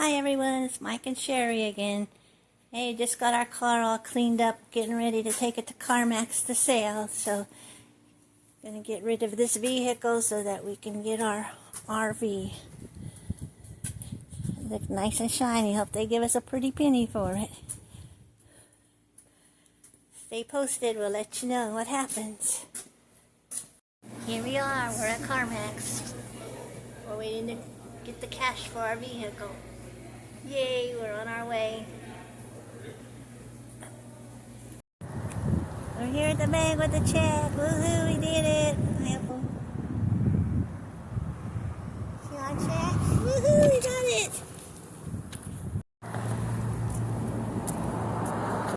Hi everyone, it's Mike and Sherry again. Hey, just got our car all cleaned up, getting ready to take it to CarMax to sale. So, gonna get rid of this vehicle so that we can get our RV. Look nice and shiny. Hope they give us a pretty penny for it. Stay posted, we'll let you know what happens. Here we are, we're at CarMax. We're waiting to get the cash for our vehicle. Yay, we're on our way. We're here at the bank with the check. Woohoo, we did it. See our check?